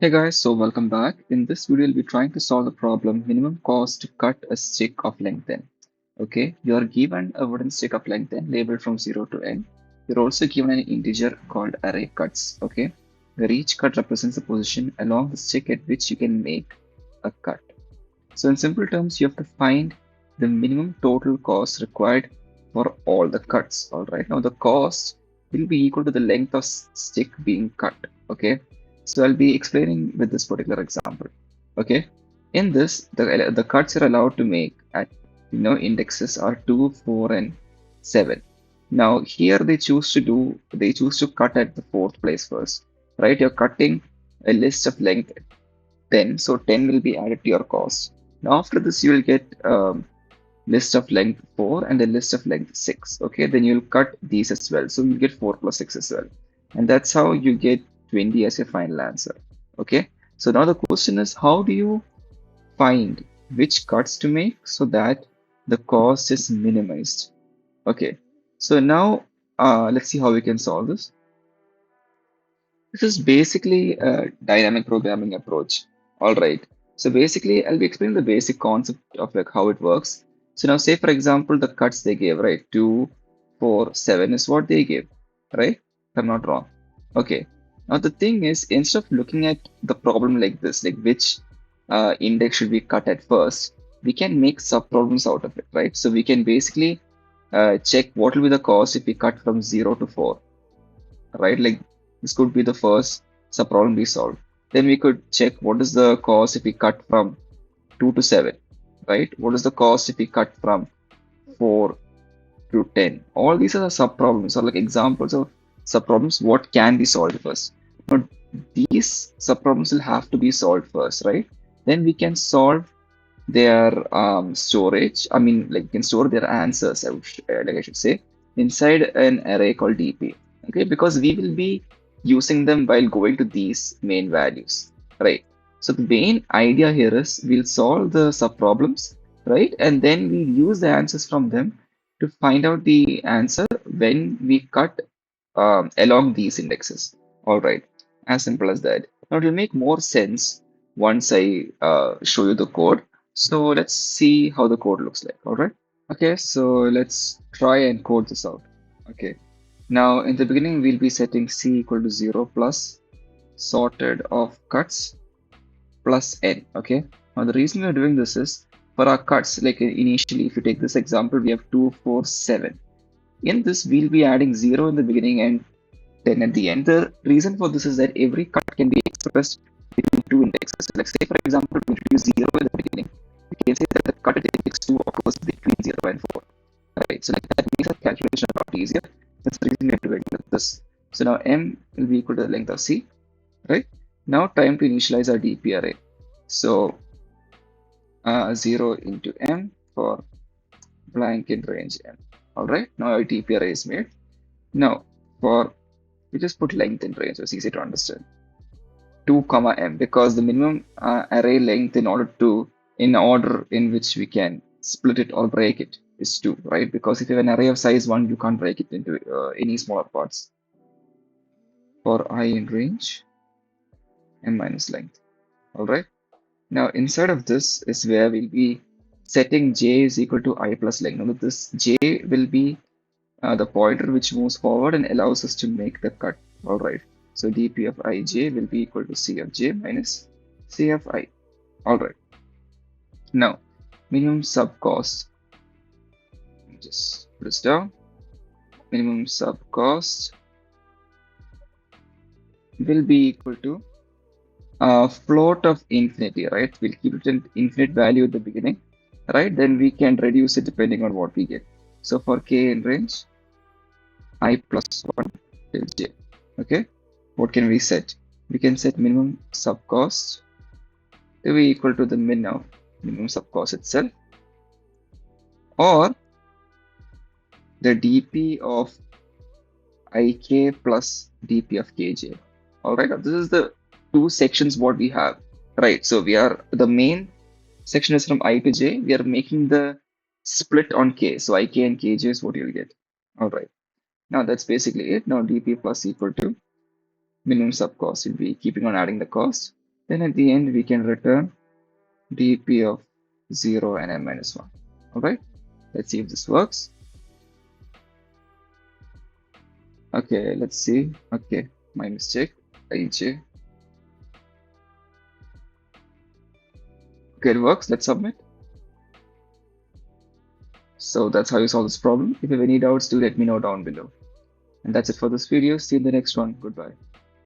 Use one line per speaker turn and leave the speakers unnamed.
Hey guys, so welcome back. In this video, we'll be trying to solve the problem minimum cost to cut a stick of length n. Okay, you are given a wooden stick of length n labeled from 0 to n. You're also given an integer called array cuts, okay, where each cut represents a position along the stick at which you can make a cut. So in simple terms, you have to find the minimum total cost required for all the cuts. All right. Now the cost will be equal to the length of stick being cut. Okay. So I'll be explaining with this particular example. Okay. In this, the cuts you're allowed to make at indexes are 2, 4, and 7. Now here they choose to cut at the fourth place first. Right. You're cutting a list of length 10. So 10 will be added to your cost. Now after this, you will get list of length 4 and a list of length 6. Okay, then you'll cut these as well. So you'll get 4 plus 6 as well. And that's how you get 20 as your final answer. Okay, so now the question is, how do you find which cuts to make so that the cost is minimized? Okay, so now let's see how we can solve this. This is basically a dynamic programming approach. All right. So basically, I'll be explaining the basic concept of like how it works. So now say for example, the cuts they gave, right? 2, 4, 7 is what they gave, right? If I'm not wrong. Okay. Now the thing is, instead of looking at the problem like this, like which index should be cut at first, we can make sub-problems out of it, right? So we can basically check what will be the cost if we cut from 0 to 4, right? Like this could be the first sub-problem we solved. Then we could check what is the cost if we cut from 2 to 7, right? What is the cost if we cut from 4 to 10? All these are the sub-problems or like examples of sub-problems. What can be solved first? Now, these sub-problems will have to be solved first, right? Then we can solve their storage. I mean, like you can store their answers, like I should say, inside an array called DP. Okay, because we will be using them while going to these main values, right? So the main idea here is we'll solve the subproblems, right? And then we'll use the answers from them to find out the answer when we cut along these indexes. All right, as simple as that. Now it will make more sense once I show you the code. So let's see how the code looks like. All right. Okay, so let's try and code this out. Okay. Now in the beginning, we'll be setting c equal to 0 plus sorted of cuts plus n. Okay. Now the reason we're doing this is for our cuts, like initially, if you take this example, we have 2, 4, 7. In this, we'll be adding 0 in the beginning and 10 at the end. The reason for this is that every cut can be expressed between two indexes. So like say for example, we introduce 0 in the beginning. We can say that the cut at index 2 occurs between 0 and 4. Right. So like that makes our calculation a lot easier. That's the reason we're doing this. So now m will be equal to the length of c. Right. Now time to initialize our DP array. So 0 into m for blank in range m. All right. Now our DP array is made. Now for we just put length in range, so it's easy to understand. 2 comma m, because the minimum array length in order in which we can split it or break it is 2, right? Because if you have an array of size 1, you can't break it into any smaller parts. For I in range, m minus length. All right. Now inside of this is where we'll be setting j is equal to I plus length. Now this j will be the pointer which moves forward and allows us to make the cut. All right. So dp of ij will be equal to c of j minus c of I. All right. Now, minimum sub cost. Just put this down. Minimum sub cost will be equal to float of infinity, right? We'll keep it an infinite value at the beginning, right? Then we can reduce it depending on what we get. So for k in range, I plus 1 till j. Okay. What can we set? We can set minimum sub cost to be equal to the min of minimum sub cost itself, or the dp of ik plus dp of kj. All right. Now this is the two sections what we have, right? So we are the main section is from I to j. We are making the split on k. So ik and kj is what you'll get. All right. Now that's basically it. Now dp plus equal to minimum sub cost will be keeping on adding the cost Then at the end, we can return dp of 0 and n minus 1. All right, let's see if this works. Okay, let's see. Okay, my mistake. IJ. Okay, it works. Let's submit. So that's how you solve this problem. If you have any doubts, do let me know down below. And that's it for this video. See you in the next one. Goodbye.